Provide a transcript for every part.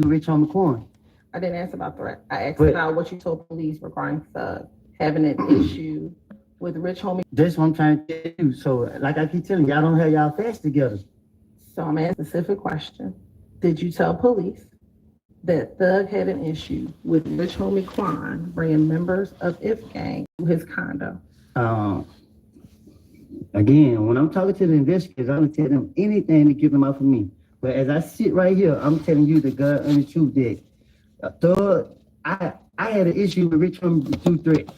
Rich Homie Quan. I didn't ask about threat. I asked about what you told police regarding Thug having an issue with Rich Homie. That's what I'm trying to tell you. So, like I keep telling you, y'all don't have y'all facts together. So I'm asking a specific question. Did you tell police that Thug had an issue with Rich Homie Quan bringing members of If Gang to his condo? Again, when I'm talking to the investigators, I'm gonna tell them anything to get them out from me. But as I sit right here, I'm telling you the God and the truth that Thug, I had an issue with Rich Homie through threat.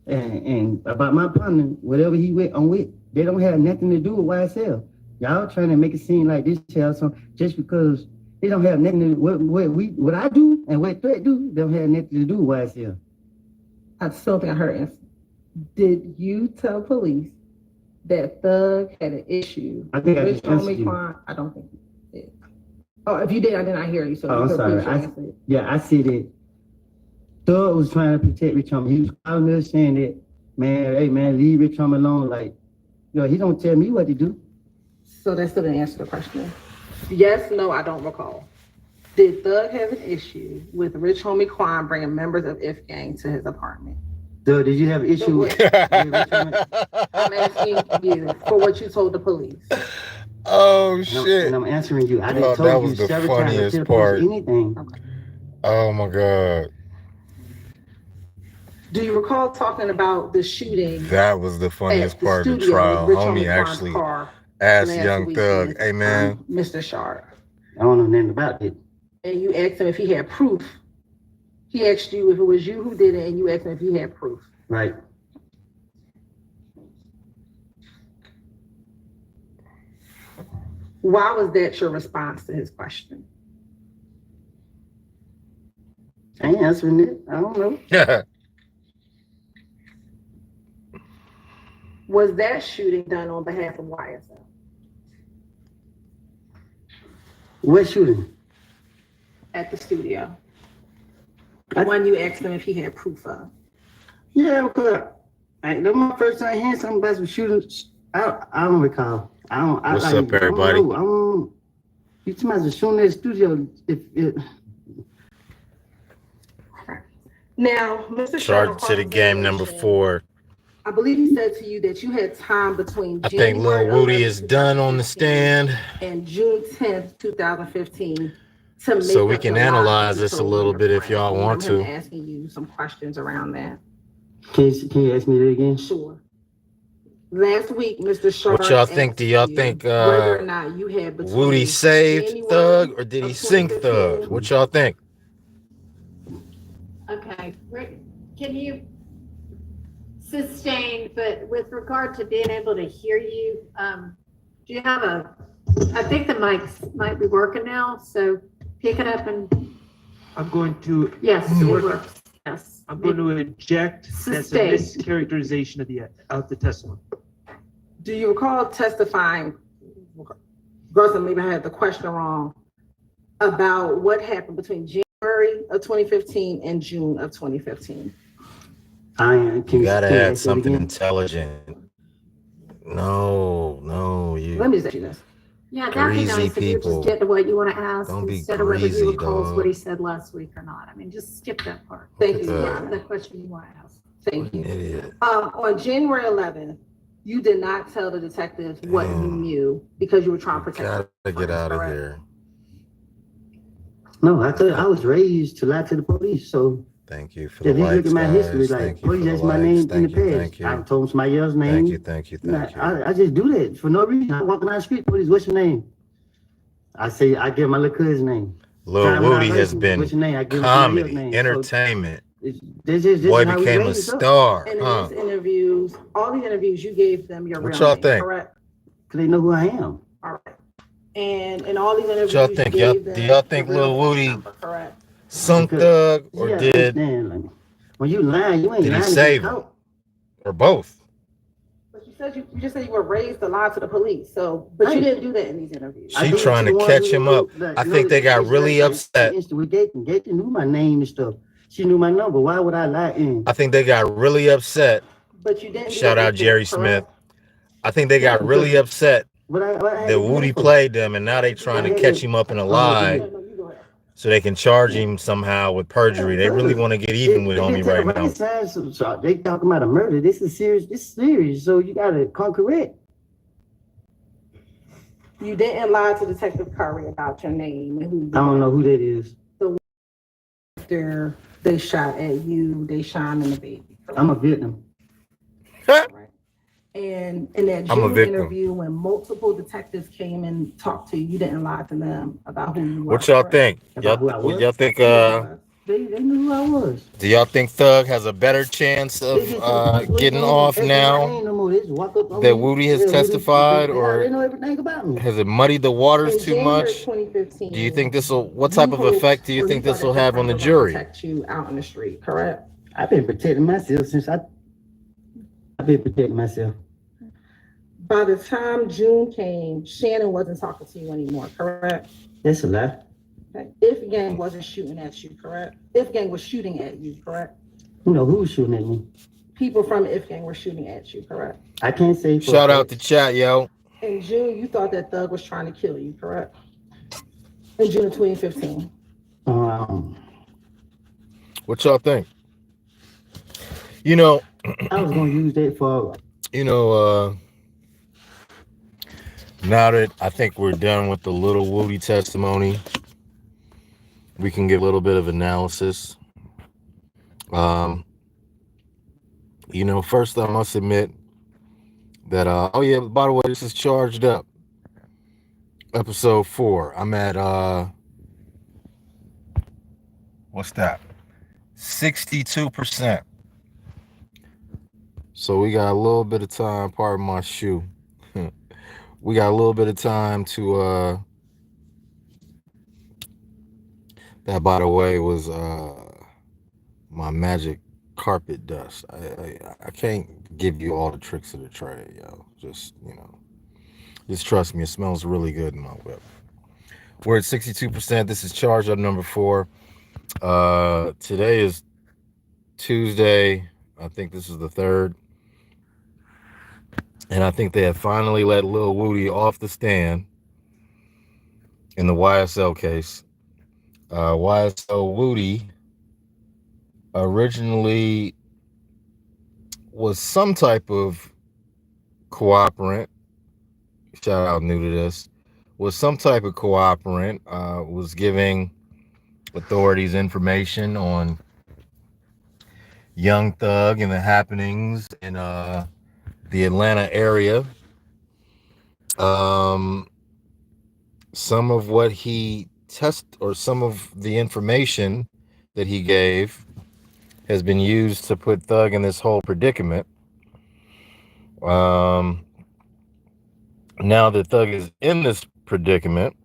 And about my partner, whatever he went on with, they don't have nothing to do with YSL. Y'all trying to make it seem like this child song just because they don't have nothing to do what I do and what threat do, they don't have nothing to do with YSL. I still think I heard answer. Did you tell police that Thug had an issue with Rich Homie Quan? I don't think you did. Oh, if you did, I did not hear you. So I'm sorry. I said it. Thug was trying to protect Rich Homie. He was calling us saying that, man, hey man, leave Rich Homie alone. Like, he don't tell me what to do. So that still didn't answer the question. Yes, no, I don't recall. Did Thug have an issue with Rich Homie Quan bringing members of If Gang to his apartment? Thug, did you have an issue with Rich Homie? I'm asking you for what you told the police. Oh shit! And I'm answering you. I didn't tell you several times to part. Anything. Okay. Oh my god. Do you recall talking about the shooting? That was the funniest part of the trial. Homie actually asked Young Thug, "Hey man, Mr. Sharp." I don't know nothing about it. And you asked him if he had proof. He asked you if it was you who did it, and you asked him if he had proof. Right. Why was that your response to his question? I ain't answering it. I don't know. Yeah. Was that shooting done on behalf of YSL? What shooting? At the studio. The one you asked him if he had proof of. Yeah, because that was my first time hearing something about some shootings. I don't recall. What's up, everybody? You talking about the shooting at the studio? Now, Mr. Charge to the game number 4. I believe he said to you that you had time between I think Lil Woody is done on the stand. And June 10th, 2015 to make so we can analyze this a little bit if y'all want to. I'm asking you some questions around that. Can you ask me that again? Sure. Last week, Mr. Sharp. What y'all think? Do y'all think whether or not you had Woody saved Thug or did he sink Thug? What y'all think? Okay, can you sustain, but with regard to being able to hear you, do you have I think the mics might be working now, so pick it up and. I'm going to. Yes, it works. Yes. I'm going to inject that's a mischaracterization of the testimony. Do you recall testifying, Gerson, maybe I had the question wrong, about what happened between January of 2015 and June of 2015? You gotta add something intelligent. No, Let me just ask you this. Yeah, that'd be nice if you just get to what you want to ask instead of whether you recall what he said last week or not. I mean, just skip that part. Thank you. Get to the question you want to ask. Thank you. On January 11th, you did not tell the detectives what you knew because you were trying to protect. Gotta get out of here. No, I was raised to lie to the police, so. Thank you for the likes, look at my history, like, police, that's my name in the past. I told them somebody else's name. Thank you. I just do that for no reason. I walk down the street, police, what's your name? I give my little cousin's name. Lil Woody has been comedy, entertainment. Boy became a star. And in these interviews, all these interviews, you gave them your real y'all name, think? correct? Because they know who I am. All right. And in all these interviews, What y'all think? Do y'all think Lil Woody sunk Thug or did? When you lie, you ain't lying. Did he save him? Or both? But you just said you were raised to lie to the police. So, but you didn't do that in these interviews. She trying to catch him up. I think they got really upset. Gaten knew my name and stuff. She knew my number. Why would I lie? I think they got really upset. But you didn't. Shout out Jerry Smith. I think they got really upset that Woody played them, and now they trying to catch him up in a lie. so they can charge him somehow with perjury. They really want to get even with homie right now. So they talking about a murder. This is serious. This is serious. So you gotta come correct. You didn't lie to Detective Curry about your name and who. I don't know who that is. After they shot at you, they shot in the baby. Correct? I'm a victim. Right. And in that June interview, when multiple detectives came and talked to you, you didn't lie to them about who you were. What y'all think? Y'all think they knew who I was. Do y'all think Thug has a better chance of getting off now that Woody has testified, or has it muddied the waters too much? Do you think this will? What type of effect do you think this will have on the jury? Protect you out in the street, correct? I've been protecting myself since I've been protecting myself. By the time June came, Shannon wasn't talking to you anymore, correct? That's a lie. Okay. If Gang wasn't shooting at you, correct? If Gang was shooting at you, correct? You know who was shooting at me? People from If Gang were shooting at you, correct? I can't say. Shout out to chat, yo. In June, you thought that Thug was trying to kill you, correct? In June of 2015. What y'all think? You know, I was gonna use that for. You know, now that I think we're done with the little Woody testimony, we can get a little bit of analysis. You know, first I must admit that, oh yeah, by the way, this is Charged Up, episode 4. I'm at, what's that? 62%. So we got a little bit of time, pardon my shoe. We got a little bit of time to, that, by the way, was my magic carpet dust. I can't give you all the tricks of the trade, yo. Just, you know, just trust me, it smells really good in my whip. We're at 62%. This is Charge Up number 4. Today is Tuesday. I think this is the 3rd. And I think they have finally let Lil Woody off the stand in the YSL case. YSL Woody originally was some type of cooperant. Shout out new to this. Was some type of cooperant. Was giving authorities information on Young Thug and the happenings in the Atlanta area. Some of what he some of the information that he gave has been used to put Thug in this whole predicament. Now that Thug is in this predicament,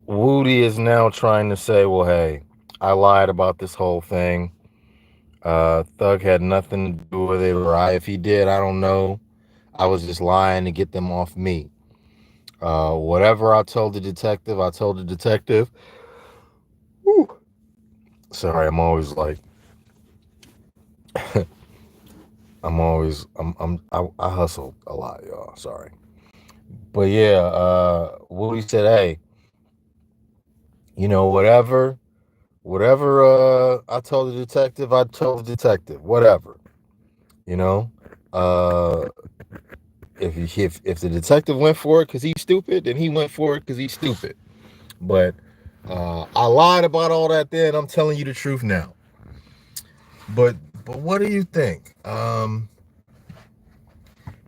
Woody is now trying to say, well, hey, I lied about this whole thing. Thug had nothing to do with it, or if he did, I don't know. I was just lying to get them off me. Whatever I told the detective, I told the detective. Whew. Sorry, I'm always like, I hustle a lot, y'all. Sorry. But yeah, Woody said, hey, you know, whatever I told the detective, whatever. You know, if the detective went for it because he's stupid, then he went for it because he's stupid. But I lied about all that then. I'm telling you the truth now. But what do you think?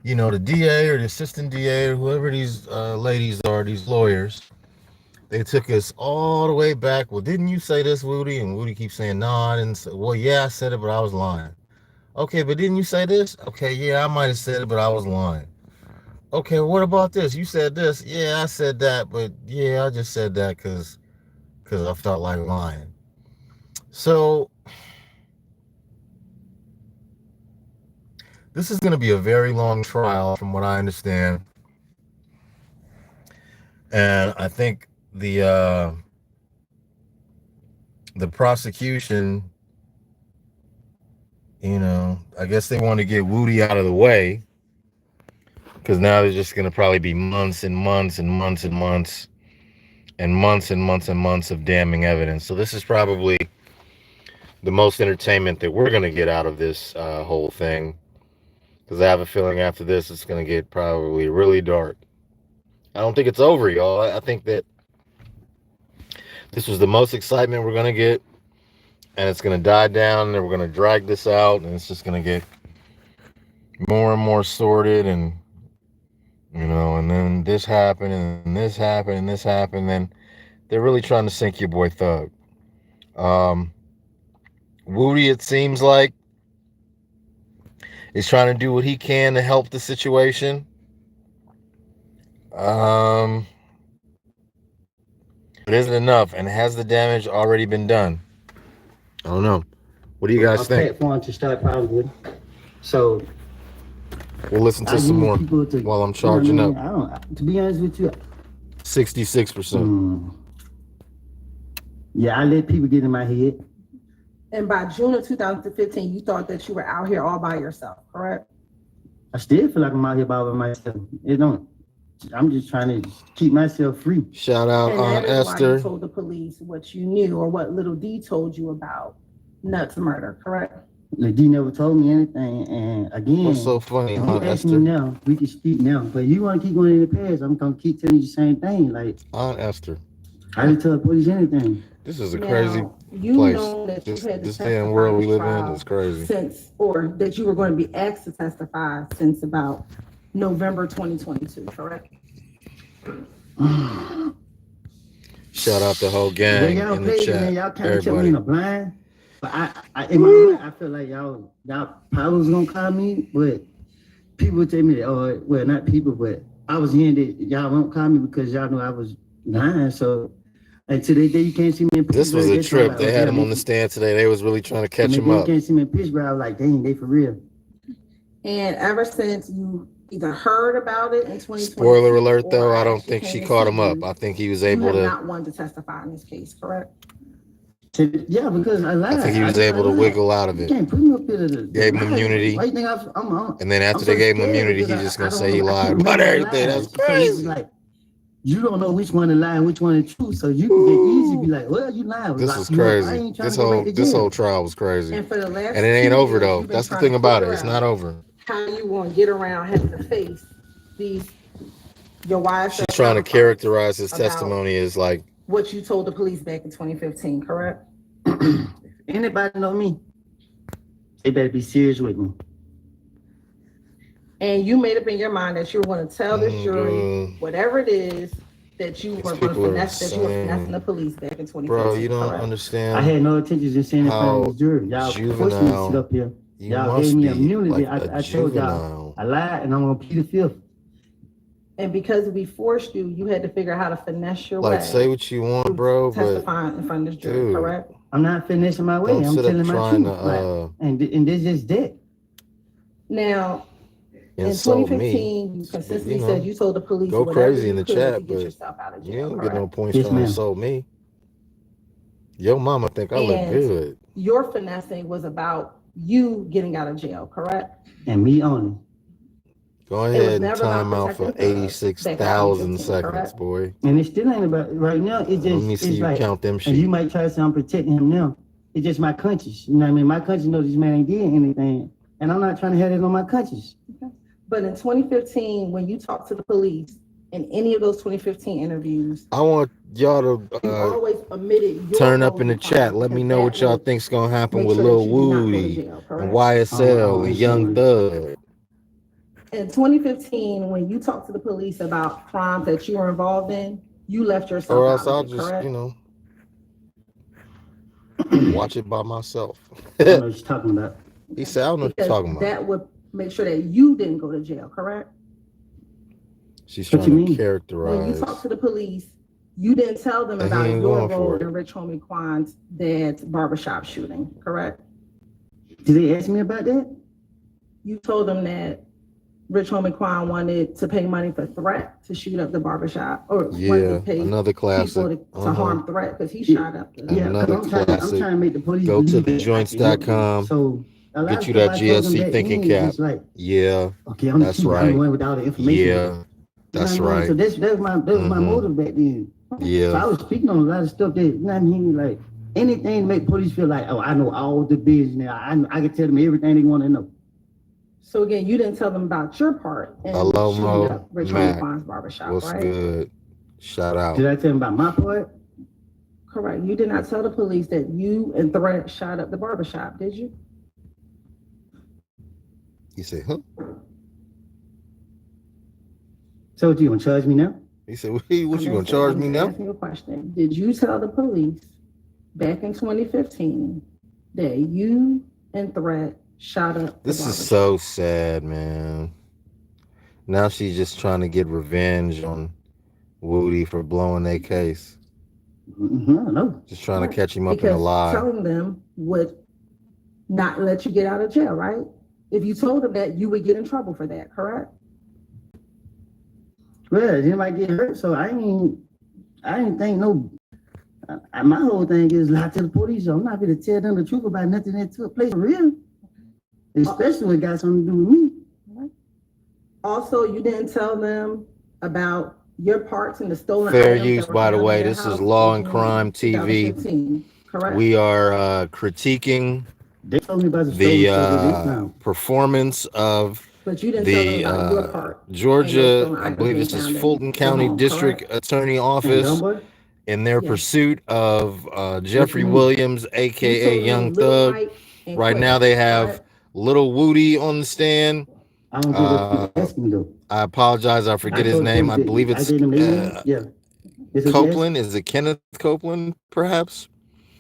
You know, the DA or the assistant DA or whoever these ladies are, these lawyers, they took us all the way back. Well, didn't you say this, Woody? And Woody keeps saying, no, I didn't say. Well, yeah, I said it, but I was lying. Okay, but didn't you say this? Okay, yeah, I might have said it, but I was lying. Okay, well, what about this? You said this. Yeah, I said that, but yeah, I just said that because I felt like lying. So this is going to be a very long trial from what I understand. And I think the prosecution, you know, I guess they want to get Woody out of the way Because now there's just going to probably be months and months and months and months and months and months and months of damning evidence. So this is probably the most entertainment that we're going to get out of this whole thing. Because I have a feeling after this, it's going to get probably really dark. I don't think it's over, y'all. I think that this was the most excitement we're going to get. And it's going to die down. And we're going to drag this out. And it's just going to get more and more sorted. And, you know, and then this happened. And this happened. And this happened. And they're really trying to sink your boy Thug. Woody, it seems like, is trying to do what he can to help the situation. It isn't enough. And has the damage already been done? I don't know. What do you guys think? Platform to start problems with. So we'll listen to some more while I'm charging up. I don't. To be honest with you, 66%. Yeah, I let people get in my head. And by June of 2015, you thought that you were out here all by yourself, correct? I still feel like I'm out here by myself. It don't. I'm just trying to keep myself free. Shout out and that is Esther. why you told the police what you knew or what Little D told you about Nuts murder, correct? Like D never told me anything, and again, What's so funny, if you ask Esther? me now, we can speak now. But you want to keep going in the past, I'm gonna keep telling you the same thing. Like Esther, I didn't tell the police anything. this is a Now, crazy you place. know that you had to This testify damn world we at live in trial is crazy. since, or that you were going to be asked to testify since about November 2022, correct? Shout out the whole gang Y'all in the played, chat. man, y'all kind of kept me in Everybody. a blind. But I in my heart, I feel like y'all probably was gonna call me, but people tell me that, oh, well, not people, but I was hearing that y'all won't call me because y'all know I was lying. So until they day you can't see me in Pittsburgh. This was a that's trip. why, They like, had okay, him on the stand today. They was really trying to catch him you up. can't see me in Pittsburgh. I was like, dang, they for real. And ever since you either heard about it in 2020, Spoiler alert, though, I don't think she caught him up. I think he was you able have to. not wanted to testify in this case, correct? Yeah, because I lied. I think he was able to wiggle out of You it. can't put me up there to Gave him immunity. Why you think I'm And then after I'm they so gave him scared immunity, he's because just I gonna don't say he know. I lied can't about remember everything. lies. That's So it's crazy. like you don't know which one to lie and which one is true. So you can get easy be like, well, you lying. This Lock was you up. I crazy. ain't trying This to go back to this jail. whole trial was crazy. And for the last And it ain't 2 over years, though. you've been That's the trying thing to about it. figure It's out not over. how you want to get around having to face these your YSL. She's trying to characterize his about testimony as like what you told the police back in 2015, correct? Anybody know me? They better be serious with me. And you made up in your mind that you were going to tell this jury whatever it is that you were going to people are finesse, that you were insane. finessing the police back in 2015. bro, you don't correct? understand. I had no intentions of saying it in front of How the jury. Y'all forced me to sit up here. You Y'all must gave me be immunity. like a I told y'all juvenile. I lied and I'm gonna plead the fifth. And because we forced you, you had to figure out how to finesse your Like way. say what you want, bro, but testifying in front of this jury, dude, correct? I'm not finessing my way. don't I'm sit up telling my trying truth. to Like, and this is that. Now, in insult 2015, me. you consistently You know, said you told the police go whatever crazy you in the could chat, to get but yourself out of You jail, don't get no correct? points Yes, trying to ma'am. insult me. Your mama think I look And good. your finessing was about you getting out of jail, correct? And me only. Go was ahead and never about time out for protecting thugs. 86,000 Back out seconds, correct? boy. And it still ain't about right now. It just Let me see it's you like, count them and you sheep. might try to say I'm protecting him now. It's just my conscience. You know what I mean? My conscience knows this man ain't did anything. And I'm not trying to have it on my conscience. But in 2015, when you talked to the police in any of those 2015 interviews, I want y'all you to always omitted your turn up role in the in chat. crime, Let me because know what that y'all would think's gonna happen make with sure that Lil you do not go to Woody jail, and correct? YSL and Young Thug. In 2015, when you talked to the police about crimes that you were involved in, you left yourself Or out else I'll of it, just, correct? you know, watch it by myself. I don't know what you're talking about. He said, I don't know what you're Because talking about. that would make sure that you didn't go to jail, correct? She's What you trying to mean? When you talked characterize. to the police, you didn't tell them And he about ain't your going for role it. in Rich Homie Quan's dad's barbershop shooting, correct? Did they ask me about that? You told them that Rich Homie Quan wanted to pay money for Threat to shoot up the barbershop, or wanted Yeah, to pay another people classic. to harm Threat because he shot up the. Yeah, 'cause Another I'm trying to classic. make the police Go to believe the that I can help them. Jointz.com. So a lot Get of you stuff that I told them GSC back thinking then, cap. just like, Yeah, okay, I'm that's the right. one with all the information. Yeah, You know that's what I mean? So right. that was my motive back then. So I Yeah, was speaking on a lot of stuff that, you know what I mean, like anything to make police feel like, oh, I know all the business. I can tell them everything they want to know. So again, you didn't tell them about your part in hello, shooting Mo, up Rich Mac. Homie barbershop, What's right? good? Shout out. Did I tell them about my part? Correct. You did not tell the police that you and Threat shot up the barbershop, did you? He said, huh? So what, you gonna charge me now? He said, what you gonna charge me I'm now? asking you a question. Did you tell the police back in 2015 that you and Threat shot up the This barbershop? is so sad, man. Now she's just trying to get revenge on Woody for blowing their case. No. Just trying to catch him up in a Because lie. telling them would not let you get out of jail, right? If you told them that, you would get in trouble for that, correct? Well, anybody get hurt, so I ain't think no. My whole thing is lie to the police. So I'm not gonna tell them the truth about nothing that took place for real, especially when it got something to do with me. Also, you didn't tell them about your parts in the stolen Fair items use, that were by the found in way. their This house is Law in and June Crime TV. 2015, correct? We are critiquing They told me about the stolen stuff that they the found. performance of But you didn't tell them the about your part in those Georgia, stolen I items believe being this is found in Fulton your County home, District correct? Attorney And Office Dunbar, in their Yes. pursuit of Jeffrey you mean? Williams, You aka told them Young Lil Thug. Mike and Right now Quavo, they have correct? Little Woody on the stand. I don't get what you asking me though. I apologize, I forget his told name. them I that believe I it's gave them their name. Yeah. This is Copeland. Is it Kenneth Copeland, perhaps?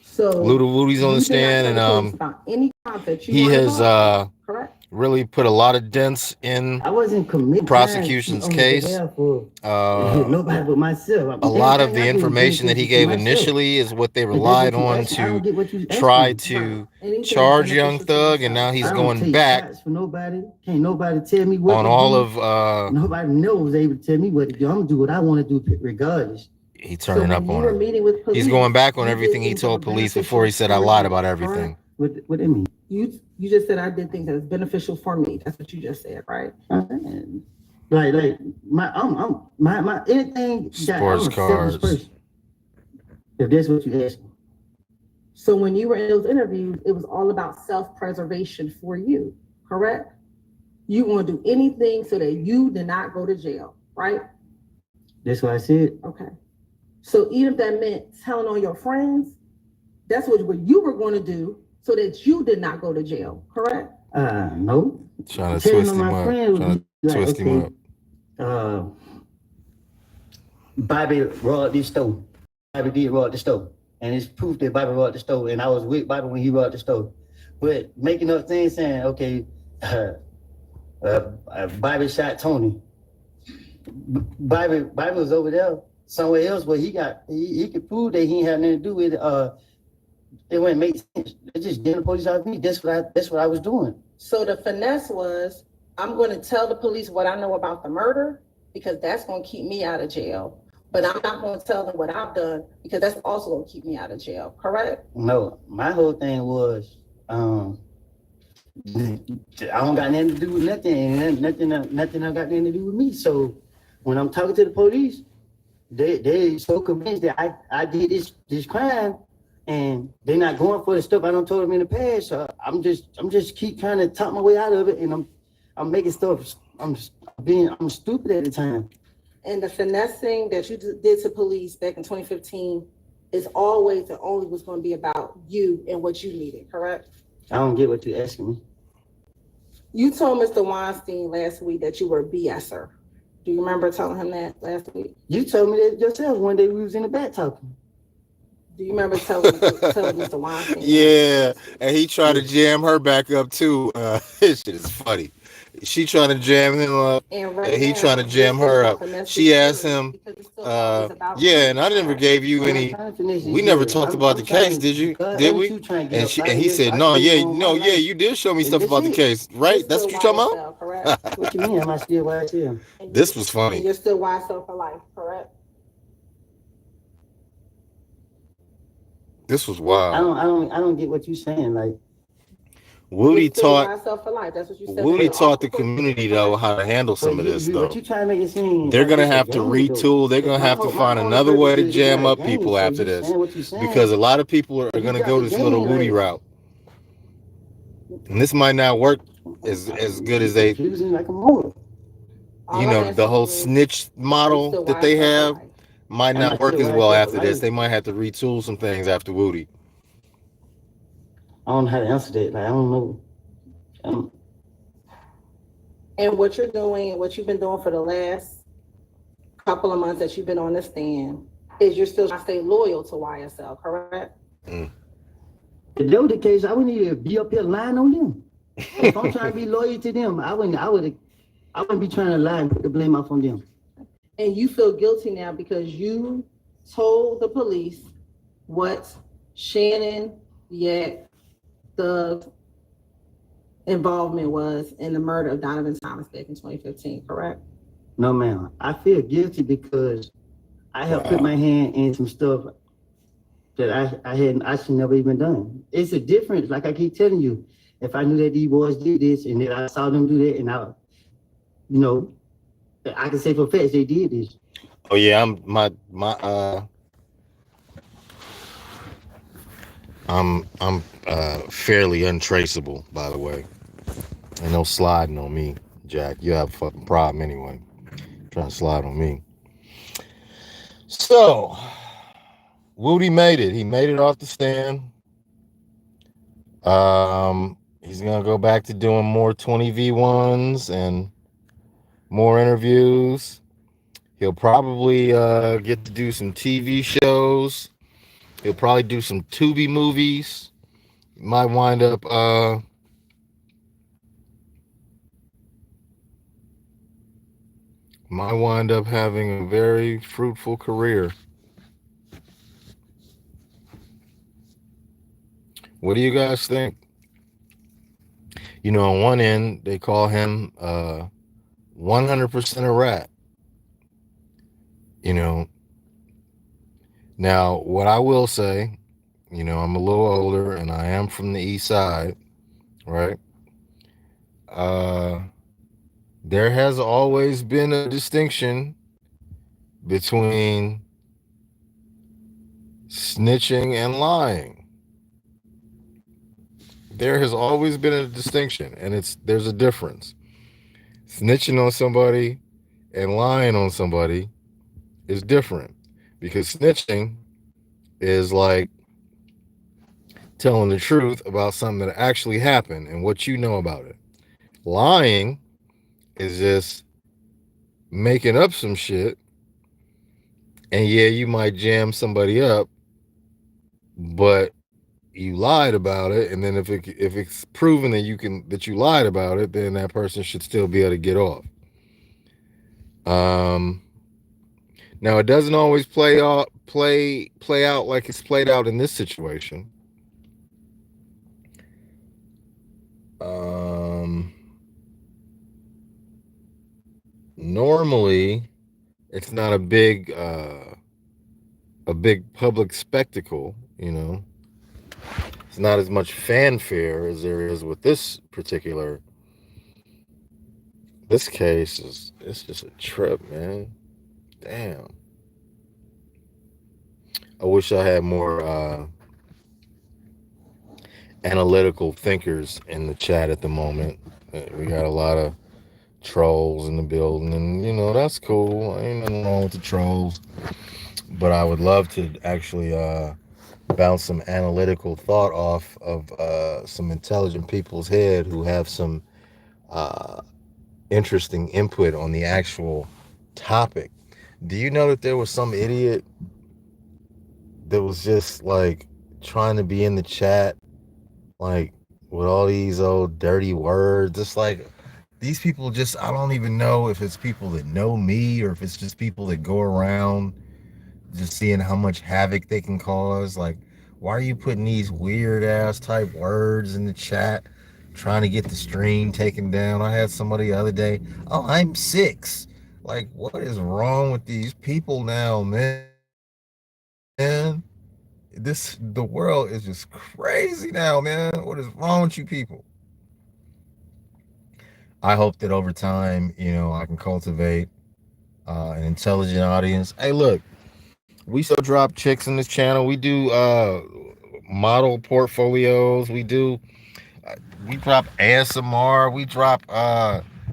So Little Woody's on the you did not stand, tell the police and about any crimes that you he were has involved in, correct? really put a lot of dents in I wasn't committing prosecution's crimes on case. behalf of A nobody but myself. lot of Everything the I do is information that he beneficial to gave myself. initially is what they If that's relied what you on asking, I don't to get what you try asking. to Anything charge Young beneficial to Thug, and now yourself. he's I don't going take back shots for nobody. Can't nobody tell me what on to all do. of Nobody knows able to tell me what to do. I'm gonna do what I want to do regardless. he So turning when up you on were her. meeting with police, He's going back on you everything did he things told that were police before he beneficial said I for lied you, about correct? everything. What it mean? You just said I did things that was beneficial for me. That's what you just said, right? Like my anything that Sports I'm a selfish cards. person. If that's what you ask me. So when you were in those interviews, it was all about self-preservation for you, correct? You want to do anything so that you did not go to jail, right? That's what I said. Okay. So even if that meant telling on your friends, that's what you were going to do so that you did not go to jail, correct? No. Trying to Telling twist on him my up. friend would Trying be to like, twist him up. Bobby robbed this store. Bobby did rob the store. And it's proof that Bobby robbed the store. And I was with Bobby when he robbed the store. But making up things saying, okay, Bobby shot Tony. Bobby was over there somewhere else where he could prove that he ain't had nothing to do with it. It wouldn't make sense. It just getting the police out of me. That's what I was doing. So the finesse was, I'm going to tell the police what I know about the murder because that's going to keep me out of jail. But I'm not going to tell them what I've done because that's also going to keep me out of jail, correct? No, my whole thing was, I don't got nothing to do with nothing, and nothing I got nothing to do with me. So when I'm talking to the police, they so convinced that I did this crime, and they're not going for the stuff I done told them in the past. So I'm just keep trying to talk my way out of it, and I'm making stuff. I'm stupid at the time. And the finessing that you did to police back in 2015 is always and only was going to be about you and what you needed, correct? I don't get what you're asking me. You told Mr. Weinstein last week that you were a BSer. Do you remember telling him that last week? You told me that yourself one day we was in the back talking. Do you remember telling Mr. Weinstein? Yeah, and he tried to jam her back up too. This shit is funny. She trying to jam him up, and he trying to jam her up. She asked him, yeah, and I never gave you any. We never talked about the case, did you? Did we? And he said, no, yeah, you did show me stuff about the case, right? That's what you talking about? What you mean? Am I still YSL? This was funny. You're still YSL for life, correct? This was wild. I don't get what you're saying. Like, Woody It's still taught YSL for life. That's what you said. Woody But taught the community though how to handle some of this But though. you trying to make it seem They're like gonna it's a have to game, though. retool. They're gonna have to find My only another way purpose to is jam not a up game, people so after you this, saying what you saying. because a lot of people are You gonna got go the this little game, Woody like- route, and this might not work as good as they, Confusing like a motor. you know, the whole snitch model that they have might not work as well after this. They might have to retool some things after Woody. I don't know how to answer that. Like I don't know. And what you're doing, what you've been doing for the last couple of months that you've been on the stand, is you're still trying to stay loyal to YSL, correct? If that was the case, I wouldn't even be up here lying on them. If I'm trying to be loyal to them, I wouldn't be trying to lie and put the blame off on them. And you feel guilty now because you told the police what Shannon, yet the involvement was in the murder of Donovan Thomas back in 2015, correct? No, ma'am. I feel guilty because I have put my hand in some stuff that I should never even done. It's a difference, like I keep telling you. If I knew that these boys did this and that I saw them do that, and I can say for facts they did this. Oh yeah, I'm fairly untraceable, by the way. Ain't no sliding on me, Jack. You have a fucking problem anyway. Trying to slide on me. So, Woody made it. He made it off the stand. He's gonna go back to doing more 20v1s and more interviews. He'll probably get to do some TV shows. He'll probably do some Tubi movies. Might wind up having a very fruitful career. What do you guys think? You know, on one end, they call him 100% a rat. You know, now what I will say, you know, I'm a little older and I am from the east side, right? There has always been a distinction between snitching and lying. There has always been a distinction, and there's a difference. Snitching on somebody and lying on somebody is different, because snitching is like telling the truth about something that actually happened and what you know about it. Lying is just making up some shit, and yeah, you might jam somebody up, but you lied about it, and then if it's proven that you lied about it, then that person should still be able to get off. Now it doesn't always play out like it's played out in this situation. Normally it's not a big public spectacle, you know. It's not as much fanfare as there is with this case. It's just a trip, man. Damn. I wish I had more analytical thinkers in the chat at the moment. We got a lot of trolls in the building, and you know, that's cool. Ain't nothing wrong with the trolls. But I would love to actually bounce some analytical thought off of some intelligent people's head who have some interesting input on the actual topic. Do you know that there was some idiot that was just like trying to be in the chat, like with all these old dirty words? It's like these people just, I don't even know if it's people that know me or if it's just people that go around just seeing how much havoc they can cause. Like, why are you putting these weird ass type words in the chat, trying to get the stream taken down? I had somebody the other day, oh, I'm 6. Like, what is wrong with these people now, man? The world is just crazy now, man. What is wrong with you people? I hope that over time, you know, I can cultivate an intelligent audience. Hey, look, we still drop chicks in this channel. We do model portfolios. We drop ASMR. We drop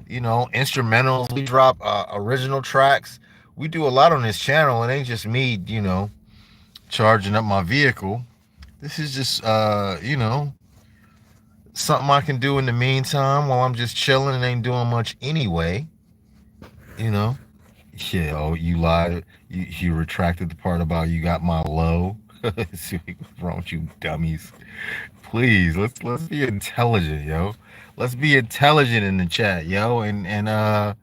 you know, instrumentals. We drop original tracks. We do a lot on this channel. It ain't just me, you know, charging up my vehicle. This is just you know, something I can do in the meantime while I'm just chilling and ain't doing much anyway. You know. Yeah, oh, you lied. You retracted the part about you got my low. What's wrong with you dummies? Please, let's be intelligent, yo. Let's be intelligent in the chat, yo, and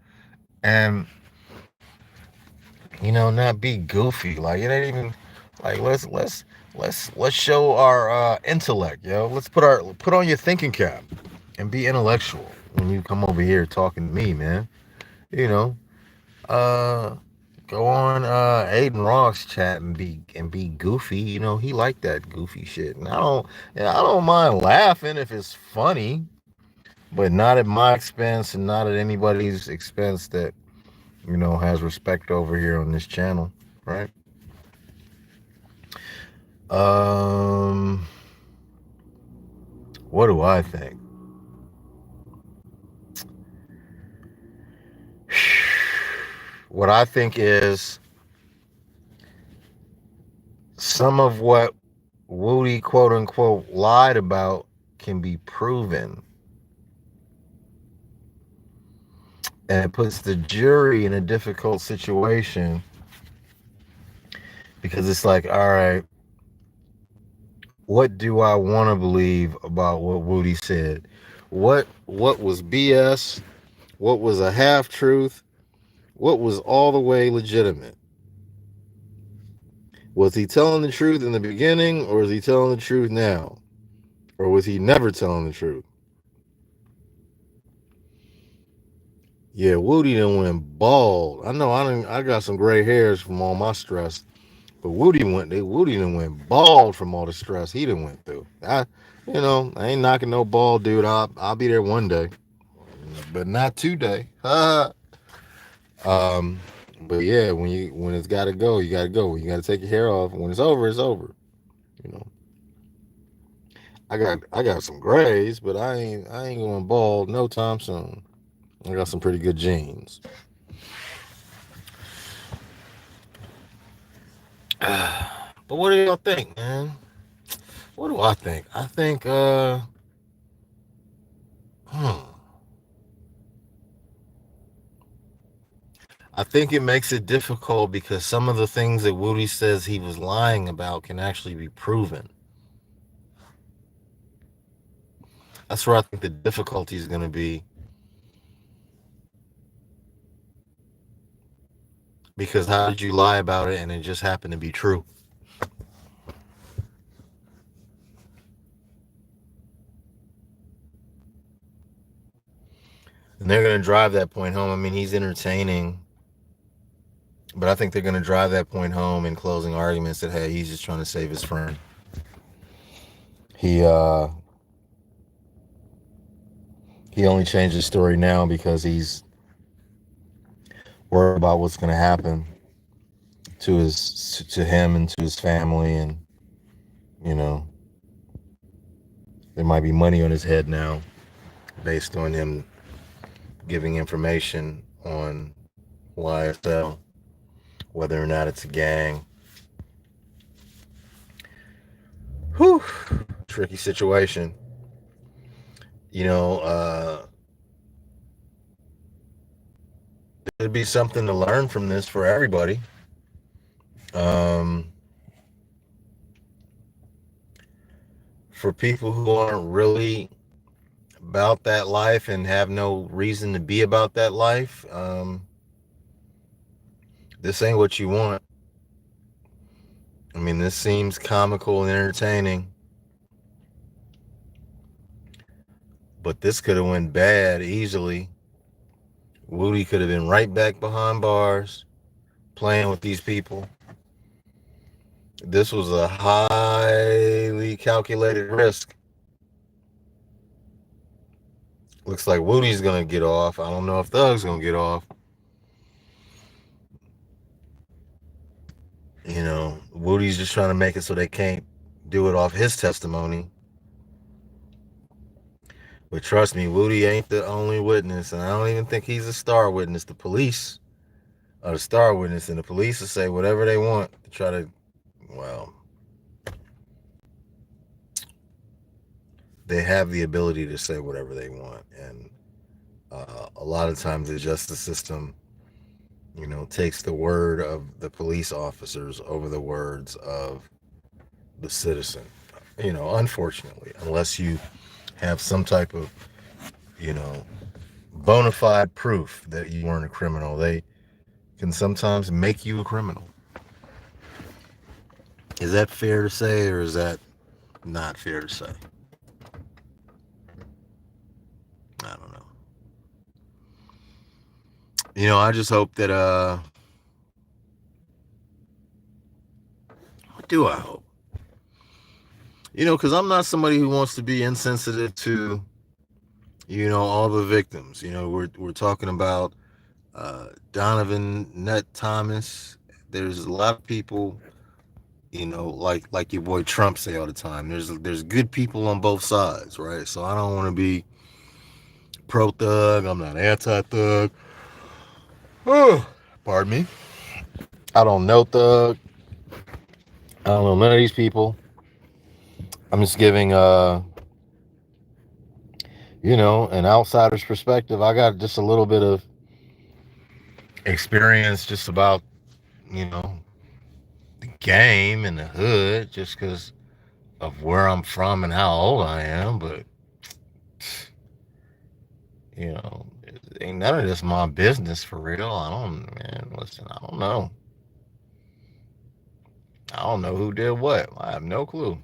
you know, not be goofy. Like it ain't even like let's show our intellect, yo. Let's put on your thinking cap and be intellectual when you come over here talking to me, man. You know, uh go on Aiden Rock's chat and be goofy. You know, he like that goofy shit. And I don't mind laughing if it's funny, but not at my expense and not at anybody's expense that, you know, has respect over here on this channel, right? What do I think? What I think is some of what Woody quote unquote lied about can be proven. And it puts the jury in a difficult situation because it's like, all right, what do I want to believe about what Woody said? What was BS? What was a half truth? What was all the way legitimate? Was he telling the truth in the beginning, or is he telling the truth now? Or was he never telling the truth? Yeah, Woody done went bald. I know I got some gray hairs from all my stress, but Woody done went bald from all the stress he done went through. I ain't knocking no bald dude. I'll be there one day, but not today. But yeah, when it's gotta go, you gotta go. You gotta take your hair off. When it's over, it's over. You know. I got some grays, but I ain't going bald no time soon. I got some pretty good genes. But what do y'all think, man? What do I think? I think I think it makes it difficult because some of the things that Woody says he was lying about can actually be proven. That's where I think the difficulty is going to be. Because how did you lie about it and it just happened to be true? And they're going to drive that point home. I mean, he's entertaining, but I think they're going to drive that point home in closing arguments that, hey, he's just trying to save his friend. He only changed his story now because he's worried about what's going to happen to him and to his family, and you know, there might be money on his head now based on him giving information on YSL, whether or not it's a gang. Whew, tricky situation. You know, there'd be something to learn from this for everybody. For people who aren't really about that life and have no reason to be about that life, this ain't what you want. I mean, this seems comical and entertaining, but this could have went bad easily. Woody could have been right back behind bars playing with these people. This was a highly calculated risk. Looks like Woody's gonna get off. I don't know if Thug's gonna get off. You know, Woody's just trying to make it so they can't do it off his testimony. But trust me, Woody ain't the only witness, and I don't even think he's a star witness. The police are the star witness, and the police will say whatever they want to try to, well, they have the ability to say whatever they want. And a lot of times the justice system, you know, takes the word of the police officers over the words of the citizen, you know, unfortunately, unless you have some type of, you know, bona fide proof that you weren't a criminal. They can sometimes make you a criminal. Is that fair to say, or is that not fair to say? I don't know. You know, I just hope that, what do I hope? You know, because I'm not somebody who wants to be insensitive to, you know, all the victims. You know, we're talking about Donovan Nut Thomas. There's a lot of people, you know, like your boy Trump say all the time. There's good people on both sides, right? So I don't want to be pro thug. I'm not anti thug. Oh, pardon me. I don't know thug. I don't know none of these people. I'm just giving you know, an outsider's perspective. I got just a little bit of experience just about, you know, the game and the hood, just because of where I'm from and how old I am. But, you know, ain't none of this my business for real. Listen, I don't know. I don't know who did what. I have no clue.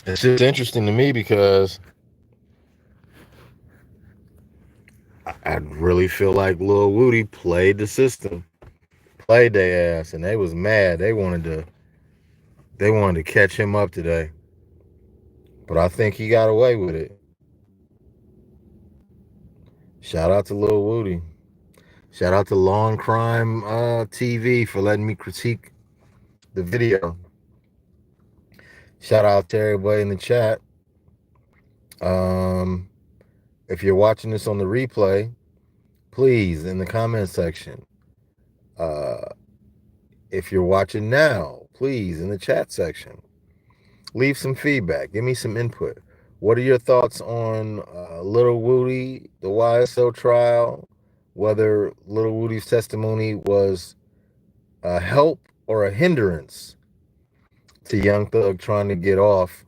It's just interesting to me because I really feel like Lil Woody played the system, played their ass, and they was mad. They wanted to catch him up today. But I think he got away with it. Shout out to Lil Woody. Shout out to Long Crime TV for letting me critique the video. Shout out to everybody in the chat. If you're watching this on the replay, please, in the comment section. If you're watching now, please, in the chat section, leave some feedback. Give me some input. What are your thoughts on Lil Woody, the YSL trial, whether Lil Woody's testimony was a help or a hindrance to Young Thug trying to get off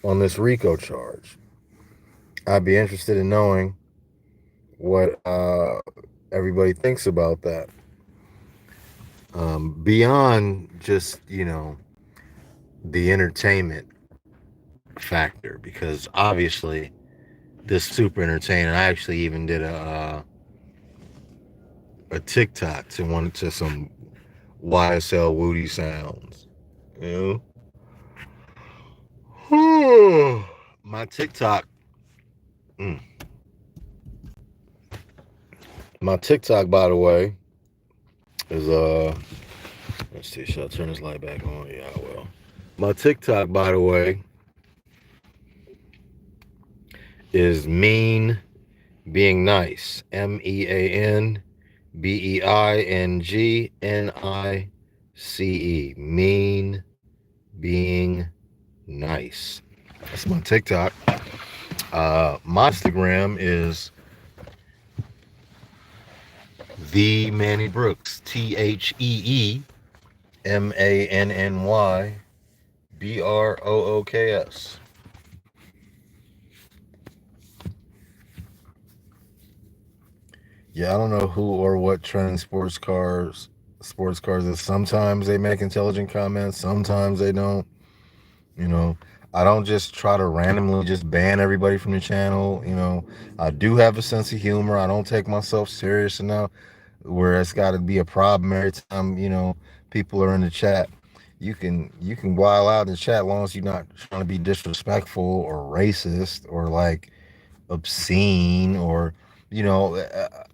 on this RICO charge? I'd be interested in knowing what everybody thinks about that. Beyond just, you know, the entertainment factor, because obviously this super entertaining. I actually even did a TikTok to some YSL Woody sounds, you know. My TikTok, by the way, is let's see, should I turn this light back on? Yeah, I will. My TikTok, by the way, is Mean Being Nice. MEanBeingNice. Mean Being Nice. That's my TikTok. My Instagram is The Manny Brooks. TheMannyBrooks. Yeah, I don't know who or what trends sports cars is. Sometimes they make intelligent comments, sometimes they don't. You know, I don't just try to randomly just ban everybody from the channel. You know, I do have a sense of humor. I don't take myself serious enough where it's got to be a problem every time, you know, people are in the chat. you can wild out in the chat as long as you're not trying to be disrespectful or racist or like obscene or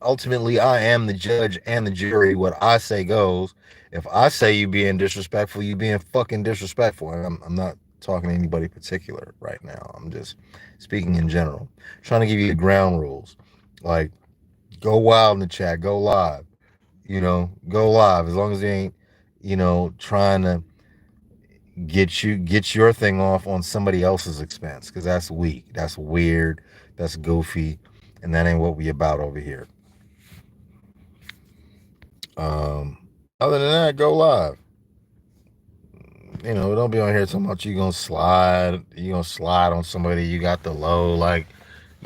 ultimately I am the judge and the jury. What I say goes. If I say you being disrespectful, you being fucking disrespectful. And I'm not talking to anybody particular right now. I'm just speaking in general. I'm trying to give you the ground rules. Like, go wild in the chat, go live. Go live. As long as they ain't, trying to get your thing off on somebody else's expense, because that's weak, that's weird, that's goofy, and that ain't what we about over here. Other than that, go live. Don't be on here talking about you gonna slide on somebody. You got the low, like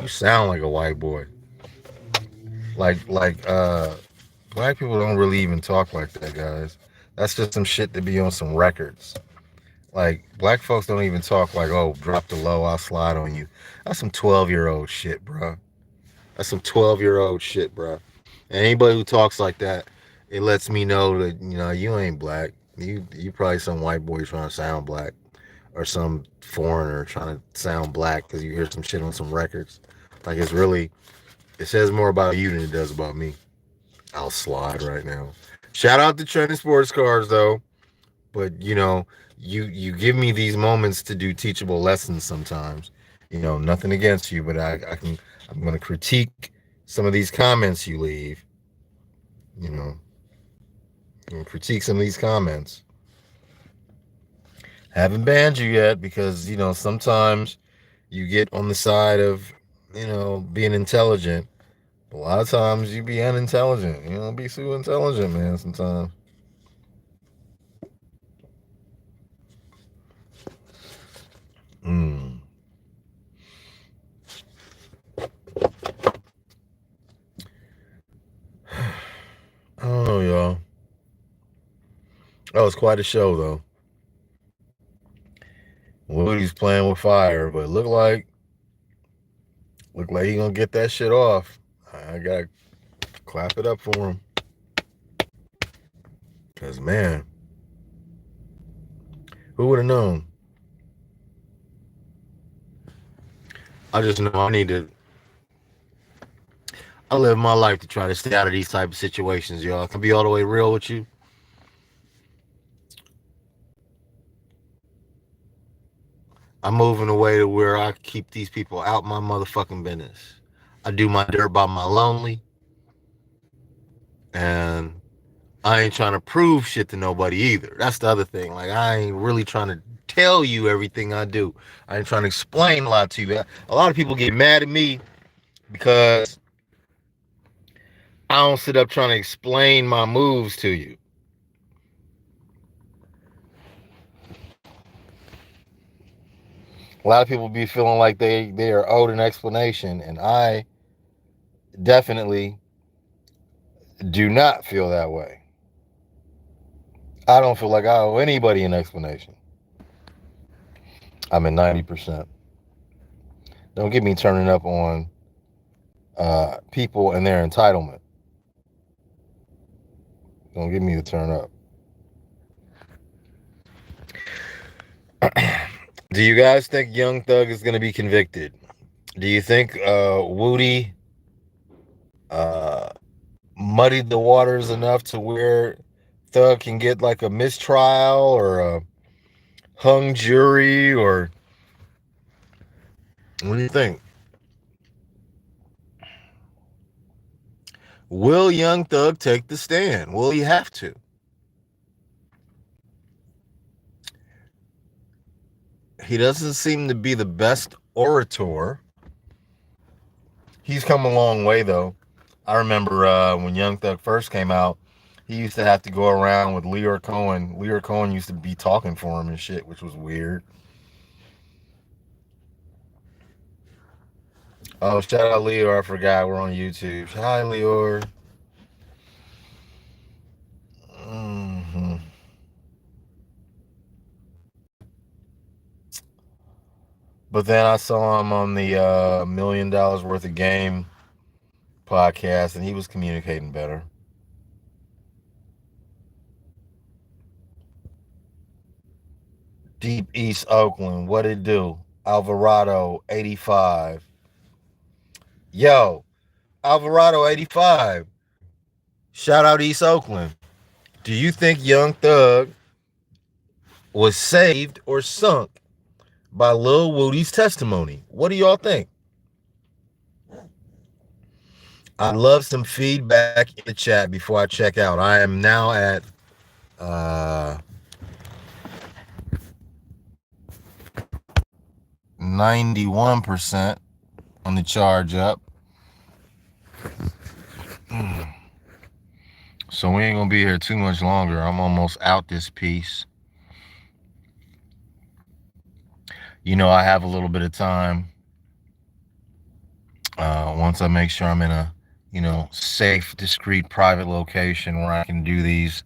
you sound like a white boy. Like black people don't really even talk like that, guys. That's just some shit to be on some records. Like, black folks don't even talk like, oh, drop the low, I'll slide on you. That's some 12-year-old shit, bro. That's some 12-year-old shit, bro. And anybody who talks like that, it lets me know that, you ain't black. You probably some white boy trying to sound black, or some foreigner trying to sound black because you hear some shit on some records. Like, it says more about you than it does about me. I'll slide right now. Shout out to Trending Sports Cars, though. But, you give me these moments to do teachable lessons sometimes. Nothing against you, but I'm going to critique some of these comments you leave. Critique some of these comments. Haven't banned you yet because, sometimes you get on the side of, being intelligent. A lot of times you be unintelligent. Be so intelligent, man, sometimes. I don't know, y'all. That was quite a show, though. Woody's playing with fire, but look like he gonna get that shit off. I gotta clap it up for him. Cause man, who would have known? I just know I live my life to try to stay out of these type of situations, y'all. I can be all the way real with you. I'm moving away to where I keep these people out my motherfucking business. I do my dirt by my lonely. And I ain't trying to prove shit to nobody either. That's the other thing. Like, I ain't really trying to tell you everything I do. I ain't trying to explain a lot to you. A lot of people get mad at me because I don't sit up trying to explain my moves to you. A lot of people be feeling like they are owed an explanation, and I definitely do not feel that way. I don't feel like I owe anybody an explanation. I'm at 90%. Don't get me turning up on people and their entitlement. Don't get me to turn up. Do you guys think Young Thug is going to be convicted? Do you think Woody muddied the waters enough to where Thug can get like a mistrial or a hung jury, or what do you think? Will Young Thug take the stand? Will he have to? He doesn't seem to be the best orator. He's come a long way, though. I remember when Young Thug first came out, he used to have to go around with Leor Cohen. Leor Cohen used to be talking for him and shit, which was weird. Oh, shout out Leor. I forgot we're on YouTube. Hi, Leor. But then I saw him on the $1 Million Worth of Game podcast, and he was communicating better. Deep East Oakland, what it do? Alvarado 85. Yo, Alvarado 85. Shout out East Oakland. Do you think Young Thug was saved or sunk by Lil Woody's testimony? What do y'all think? I'd love some feedback in the chat before I check out. I am now at 91% on the charge up. So we ain't gonna be here too much longer. I'm almost out this piece. You know, I have a little bit of time. Once I make sure I'm in a, safe, discreet, private location where I can do these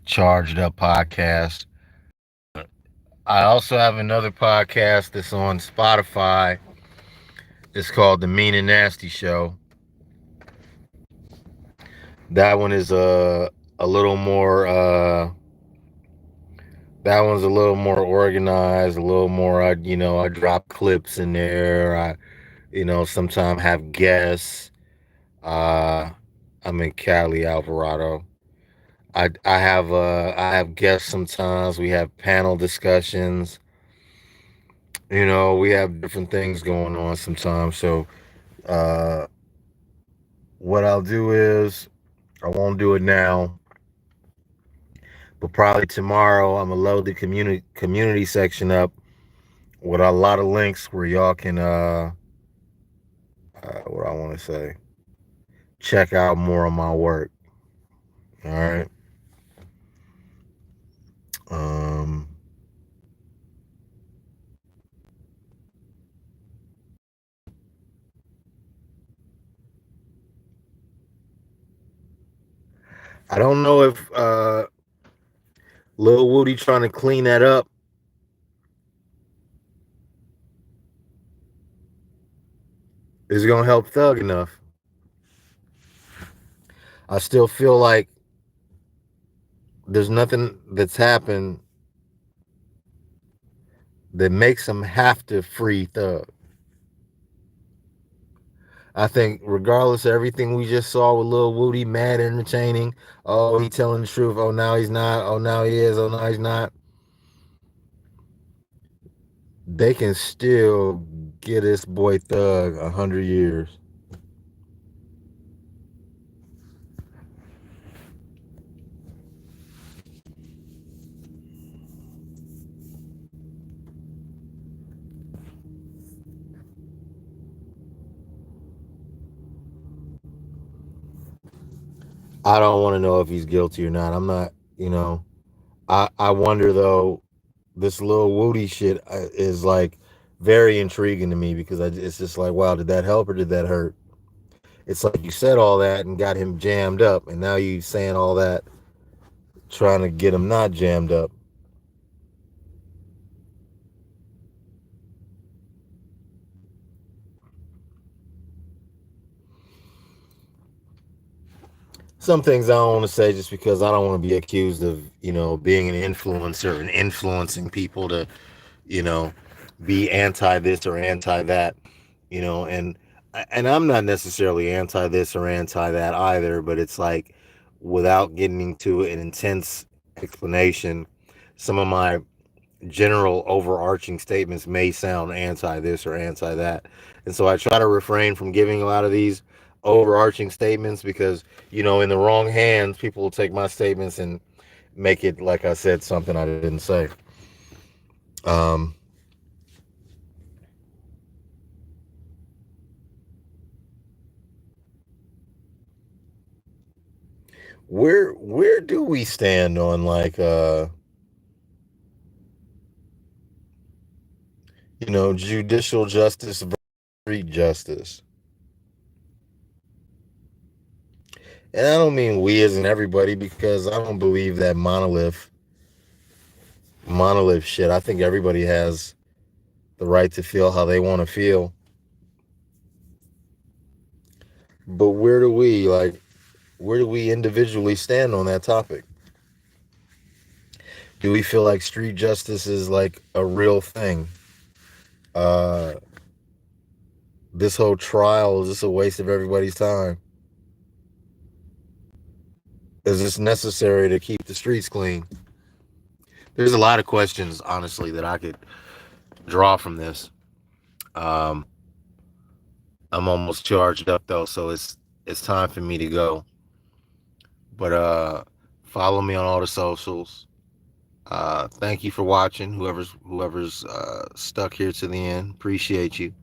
charged up podcasts. I also have another podcast that's on Spotify. It's called The Mean and Nasty Show. That one is a little more that one's a little more organized, a little more I drop clips in there. I sometimes have guests. I'm in Cali, Alvarado. I have guests sometimes. We have panel discussions. We have different things going on sometimes. So what I'll do is, I won't do it now, but probably tomorrow I'm gonna load the community section up with a lot of links where y'all can what I want to say, check out more of my work. All right. I don't know if Lil Woody trying to clean that up is gonna help Thug enough. I still feel like there's nothing that's happened that makes him have to free Thug. I think regardless of everything we just saw with Lil Woody, mad entertaining. Oh, he telling the truth. Oh, now he's not. Oh, now he is. Oh, now he's not. They can still get this boy Thug 100 years. I don't want to know if he's guilty or not. I'm not, I wonder though, this Lil Woody shit is like very intriguing to me because it's just like, wow, did that help or did that hurt? It's like you said all that and got him jammed up, and now you saying all that trying to get him not jammed up. Some things I don't want to say just because I don't want to be accused of, being an influencer and influencing people to, be anti this or anti that, and I'm not necessarily anti this or anti that either, but it's like, without getting into an intense explanation, some of my general overarching statements may sound anti this or anti that. And so I try to refrain from giving a lot of these overarching statements because, in the wrong hands, people will take my statements and make it like I said something I didn't say. Where do we stand on like judicial justice versus street justice? And I don't mean we as in everybody, because I don't believe that monolith shit. I think everybody has the right to feel how they want to feel. But where do we individually stand on that topic? Do we feel like street justice is like a real thing? This whole trial, is this a waste of everybody's time? Is this necessary to keep the streets clean? There's a lot of questions, honestly, that I could draw from this. I'm almost charged up though, so it's time for me to go. But follow me on all the socials. Thank you for watching. Whoever's stuck here to the end, appreciate you.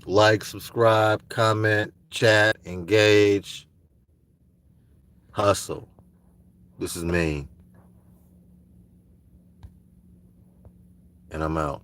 Like, subscribe, comment, chat, engage, hustle. This is me, and I'm out.